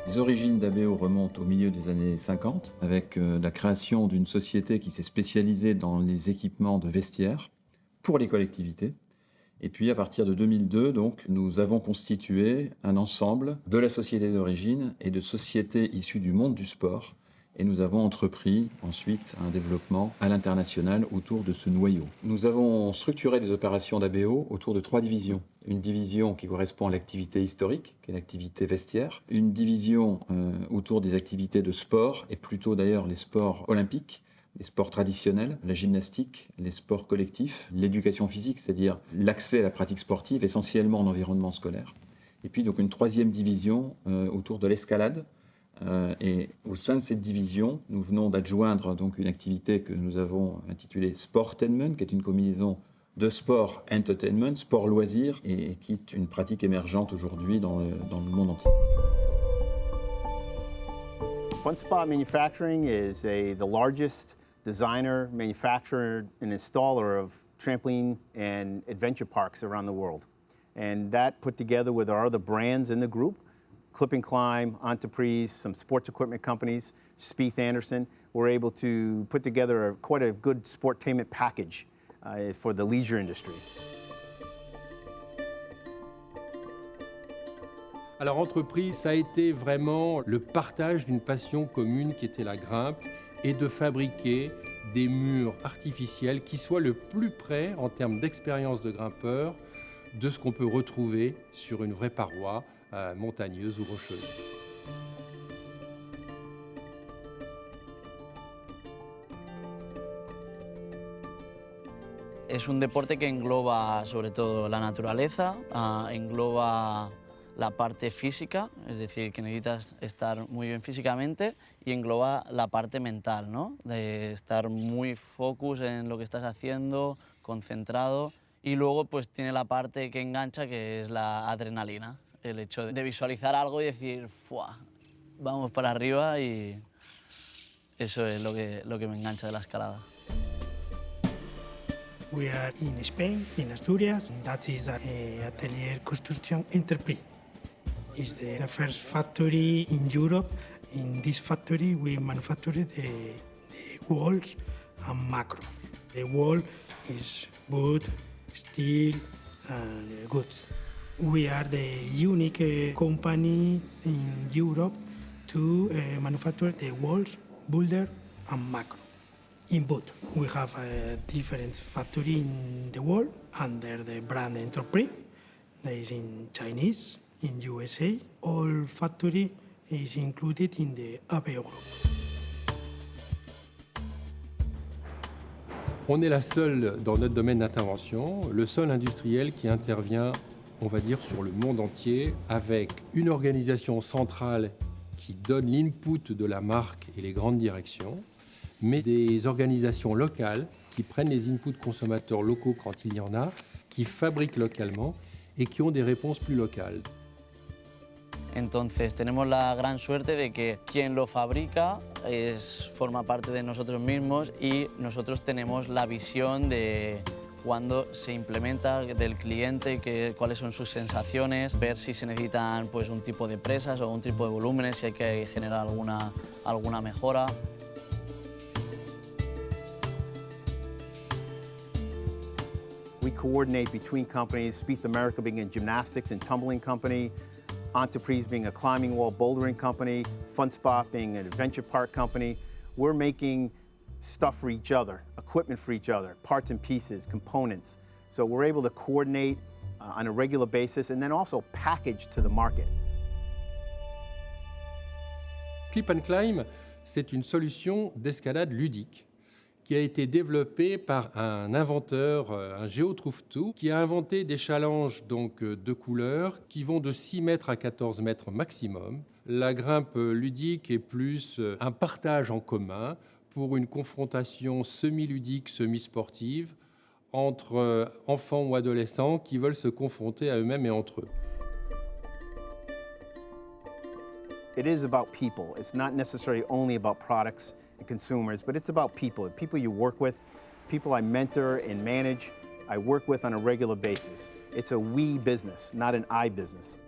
Les origines d'ABO remontent au milieu des années 50 avec la création d'une société qui s'est spécialisée dans les équipements de vestiaires pour les collectivités. Et puis à partir de 2002, donc, nous avons constitué un ensemble de la société d'origine et de sociétés issues du monde du sport. Et nous avons entrepris ensuite un développement à l'international autour de ce noyau. Nous avons structuré les opérations d'ABO autour de 3 divisions. Une division qui correspond à l'activité historique, qui est l'activité vestiaire. Une division autour des activités de sport, et plutôt d'ailleurs les sports olympiques, les sports traditionnels, la gymnastique, les sports collectifs, l'éducation physique, c'est-à-dire l'accès à la pratique sportive, essentiellement en environnement scolaire. Et puis donc une 3e division autour de l'escalade. Et au sein de cette division, nous venons d'adjoindre donc une activité que nous avons intitulée Sportainment, qui est une combinaison de sport entertainment, sport loisir, et qui est une pratique émergente aujourd'hui dans le monde entier. FunSpot Manufacturing is the largest designer, manufacturer, and installer of trampoline and adventure parks around the world. And that put together with our other brands in the group, Clip and Climb, Entreprise, some sports equipment companies, Spieth Anderson, we're able to put together quite a good sportainment package for the leisure industry. Alors Entreprise, ça a été vraiment le partage d'une passion commune qui était la grimpe et de fabriquer des murs artificiels qui soient le plus près en termes d'expérience de grimpeur de ce qu'on peut retrouver sur une vraie paroi montagneuse ou rocheuse. Es un deporte que engloba sobre todo la naturaleza, engloba la parte física, es decir, que necesitas estar muy bien físicamente, y engloba la parte mental, ¿no? De estar muy focus en lo que estás haciendo, concentrado, y luego pues tiene la parte que engancha, que es la adrenalina, el hecho de visualizar algo y decir, ¡fua! Vamos para arriba, y eso es lo que me engancha de la escalada. We are in Spain, in Asturias, and that is Atelier Construction Entreprise. It's the first factory in Europe. In this factory, we manufacture the walls and macros. The wall is wood, steel, and goods. We are the unique company in Europe to manufacture the walls, boulder, and macro. In both, we have a different factory in the world under the brand Entreprise. That is in Chinese, in USA. All factory is included in the ABO group. On est la seule dans notre domaine d'intervention, le seul industriel qui intervient, on va dire, sur le monde entier avec une organisation centrale qui donne l'input de la marque et les grandes directions, mais des organisations locales qui prennent les inputs consommateurs locaux quand il y en a, qui fabriquent localement et qui ont des réponses plus locales. Entonces tenemos la gran suerte de que quien lo fabrica forma parte de nosotros mismos, y nosotros tenemos la visión de cuando se implementa del cliente, cuáles son sus sensaciones, ver si se necesitan pues, un tipo de presas o un tipo de volúmenes, si hay que generar alguna mejora. We coordinate between companies, Spieth America being a gymnastics and tumbling company, Entreprise being a climbing wall bouldering company, FunSpot being an adventure park company. We're making stuff for each other, equipment for each other, parts and pieces, components. So we're able to coordinate on a regular basis and then also package to the market. Clip and Climb, c'est une solution d'escalade ludique qui a été développée par un inventeur, un géotrouve-tout, qui a inventé des challenges donc, de couleurs qui vont de 6 mètres à 14 mètres maximum. La grimpe ludique est plus un partage en commun pour une confrontation semi-ludique, semi-sportive entre enfants ou adolescents qui veulent se confronter à eux-mêmes et entre eux. It is about people. It's not necessarily only about products and consumers, but it's about people you work with, people I mentor and manage, I work with on a regular basis. It's a we business, not an I business.